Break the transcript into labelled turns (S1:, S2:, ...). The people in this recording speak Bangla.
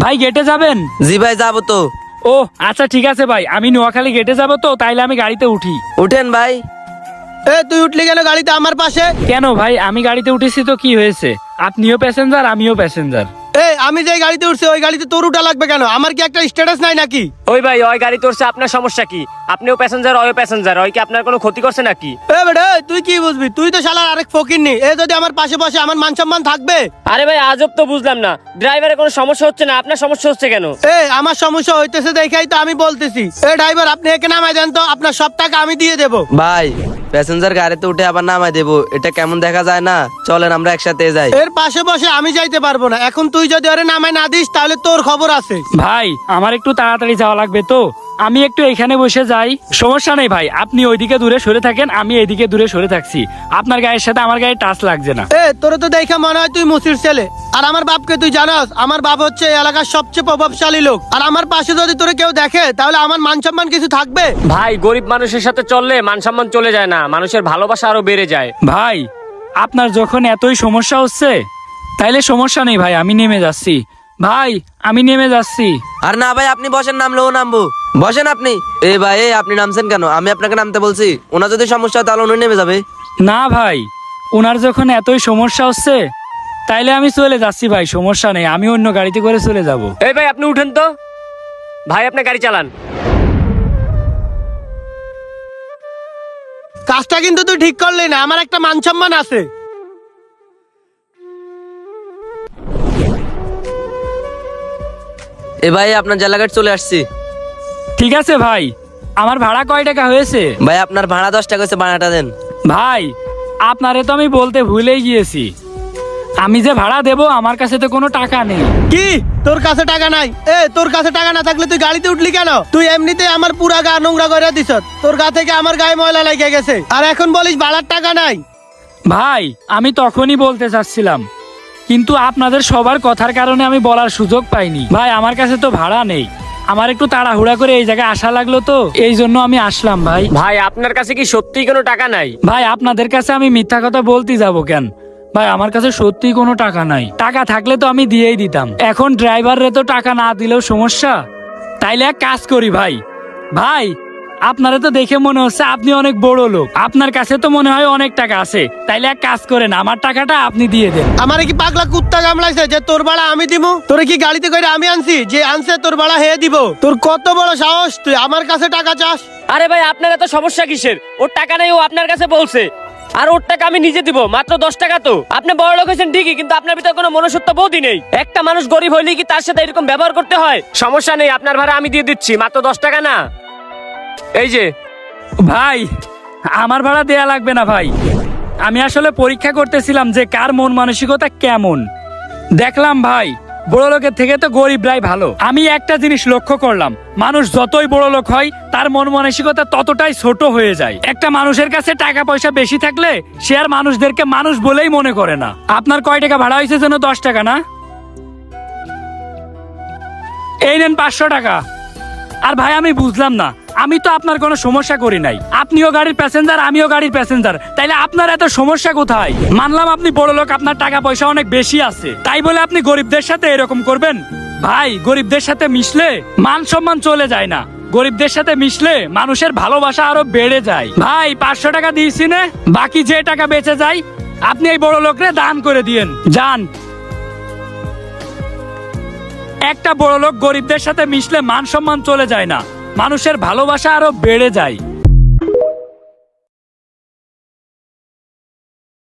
S1: ভাই গেটে যাবেন?
S2: জি ভাই যাবো তো।
S1: ও আচ্ছা ঠিক আছে ভাই, আমি নোয়াখালী গেটে যাব তো, তাইলে আমি গাড়িতে উঠি।
S2: উঠেন ভাই।
S3: তুই উঠলি কেন গাড়িতে আমার পাশে?
S1: কেন ভাই, আমি গাড়িতে উঠেছি তো কি হয়েছে? আপনিও প্যাসেঞ্জার আমিও প্যাসেঞ্জার।
S3: আমি যে গাড়িতে উঠছি ওই গাড়িতে তোর উঠা লাগবে কেন? আমার কি একটা স্ট্যাটাস নাই নাকি?
S4: ওই ভাই ওই গাড়ি তোরছে, আপনার সমস্যা কি? আপনিও প্যাসেঞ্জার ওই প্যাসেঞ্জার, ওই কি আপনার কোনো ক্ষতি করছে নাকি?
S3: বেটা তুই কি বুঝবি? তুই তো শালার আরেক ফকিরনি। যদি আমার পাশে বসে আমার মান সম্মান থাকবে?
S4: আরে ভাই আজব তো, বুঝলাম না ড্রাইভারের কোনো সমস্যা হচ্ছে না, আপনার সমস্যা হচ্ছে কেন?
S3: আমার সমস্যা হইতেছে দেখাই তো আমি বলতেছি। ড্রাইভার আপনি একে নামাই দেন তো, আপনার সব টাকা আমি দিয়ে দেবো।
S2: ভাই প্যাসেঞ্জার গাড়িতে উঠে আবার নামাই দেবো, এটা কেমন দেখা যায় না? চলেন আমরা একসাথে যাই।
S3: এর পাশে বসে আমি যাইতে পারবো না। এখন তুই যদি ওরে নামাই না দিস তাহলে তোর খবর আছে।
S1: ভাই আমার একটু তাড়াতাড়ি যাওয়া লাগবে তো, আমি একটু এখানে বসে যাই। সমস্যা নেই ভাই, আপনি ওইদিকে দূরে সরে থাকেন, আমি এইদিকে দূরে সরে থাকছি। আপনার গায়ের সাথে আমার গায়ে টাচ লাগছে না।
S3: তোর তো দেখে মনে হয় তুই মুসির ছেলে। আর আমার বাপকে তুই জানাস, আমার বাপ হচ্ছে এই এলাকার সবচেয়ে প্রভাবশালী লোক। আর আমার পাশে যদি তোরে কেউ দেখে তাহলে আমার মান সম্মান কিছু থাকবে?
S4: ভাই গরিব মানুষের সাথে চললে মান সম্মান চলে যায় না, মানুষের ভালোবাসা আরো বেড়ে যায়।
S1: ভাই আপনার যখন এতই সমস্যা হচ্ছে তাইলে সমস্যা নেই ভাই, আমি নেমে যাচ্ছি। ভাই আমি নেমে যাচ্ছি।
S2: আর না ভাই আপনি বসেন, নামলেও নামবো। বসেন আপনি। ভাই আপনি নামছেন কেন? আমি আপনাকে নামতে বলছি। ওনার যদি সমস্যা হয় তাহলে উনি নেমে যাবে।
S1: না ভাই, ওনার যখন এতই সমস্যা হচ্ছে তাইলে আমি চলে যাচ্ছি ভাই, সমস্যা নেই, আমি অন্য গাড়িতে করে চলে যাব।
S4: এই ভাই আপনি উঠেন তো, ভাই আপনি গাড়ি চালান।
S3: কাজটা কিন্তু তুই ঠিক করলি না, আমার একটা মান সম্মান আছে।
S2: ভাই আপনার জেলাঘাট চলে আসছি।
S1: ঠিক আছে ভাই, আমার ভাড়া কয় টাকা হয়েছে?
S2: ভাই আপনার ভাড়া 10 টাকা হয়েছে, ভাড়াটা দেন।
S1: ভাই আপনারে তো আমি বলতে ভুলেই গিয়েছি, আমি যে ভাড়া দেব আমার কাছে তো কোনো টাকা নেই।
S3: কি তোর কাছে টাকা নাই? তোর কাছে টাকা না থাকলে তুই গাড়িতে উঠলি কেন? তুই এমনিতে আমার পুরা গা নোংরা করে দিছ। তোর গা থেকে আমার গায়ে ময়লা লেগে গেছে, আর এখন বলিস ভাড়ার টাকা নাই?
S1: ভাই আমি তখনই বলতে চাচ্ছিলাম, কিন্তু আপনাদের সবার কথার কারণে আমি বলার সুযোগ পাইনি। ভাই আমার কাছে তো ভাড়া নেই, আমার একটু তাড়াহুড়া করে এই জায়গায় আসা লাগলো তো, এই জন্য আমি আসলাম ভাই।
S4: ভাই আপনার কাছে কি সত্যিই কোনো টাকা নাই?
S1: ভাই আপনাদের কাছে আমি মিথ্যা কথা বলতে যাব কেন? ভাই আমার কাছে সত্যি কোনো টাকা নাই, টাকা থাকলে তো আমি দিয়েই দিতাম। এখন ড্রাইভাররে তো টাকা না দিলেও সমস্যা, তাইলে এক কাজ করি ভাই। ভাই আপনারা তো দেখে মনে হচ্ছে আপনি অনেক বড় লোক, আপনার কাছে তো মনে হয় অনেক টাকা আছে, তাইলে এক কাজ করেন আমার টাকাটা আপনি দিয়ে দেন।
S3: আমারে কি পাগলা কুত্তা কামড়াইছে যে তোর ভাড়া আমি দিব? তোরে কি গাড়িতে করে আমি আনছি? যে আনছে তোর ভাড়া হে দিব? তোর কত বড় সাহস তুই আমার কাছে টাকা চাস?
S4: আরে ভাই আপনার এত সমস্যা কিসের? ওর টাকা নেই, ও আপনার কাছে বলছে, আর ওর টাকা আমি নিজে দিব, মাত্র 10 টাকা। তো আপনি বড় লোক হয়েছেন ঠিকই, কিন্তু আপনার ভিতরে কোনো মনুষ্যত্ব বোধই নেই। একটা মানুষ গরিব হইলে কি তার সাথে এরকম ব্যবহার করতে হয়? সমস্যা নেই, আপনার ভাড়া আমি দিয়ে দিচ্ছি, মাত্র 10 টাকা না। এই যে
S1: ভাই আমার ভাড়া দেয়া লাগবে না ভাই, আমি আসলে পরীক্ষা করতেছিলাম যে কার মন মানসিকতা কেমন। দেখলাম ভাই বড় লোকের থেকে তো গরিবরাই ভালো। আমি একটা জিনিস লক্ষ্য করলাম, মানুষ যতই বড় লোক হয় তার মন মানসিকতা ততটাই ছোট হয়ে যায়। একটা মানুষের কাছে টাকা পয়সা বেশি থাকলে সে আর মানুষদেরকে মানুষ বলেই মনে করে না। আপনার কয় টাকা ভাড়া হয়েছে যেন? 10 টাকা না? এই নেন 500 টাকা। আর ভাই আমি বুঝলাম না, আমি তো আপনার কোনো সমস্যা করি নাই, আপনিও গাড়ির প্যাসেঞ্জার আমিও গাড়ির প্যাসেঞ্জার, তাইলে আপনার এত সমস্যা কোথায়? মানলাম আপনি বড় লোক, আপনার টাকা পয়সা অনেক বেশি আছে, তাই বলে আপনি গরিবদের সাথে এরকম করবেন? ভাই গরিবদের সাথে মিশলে মান সম্মান চলে যায় না, গরিবদের সাথে মিশলে মানুষের ভালোবাসা আরো বেড়ে যায়। ভাই 500 টাকা দিয়েছি না, বাকি যে টাকা বেঁচে যায় আপনি এই বড় লোকরে দান করে দিয়েন, যান। একটা বড় লোক গরিবদের সাথে মিশলে মান সম্মান চলে যায় না, মানুষের ভালোবাসা আরো বেড়ে যায়।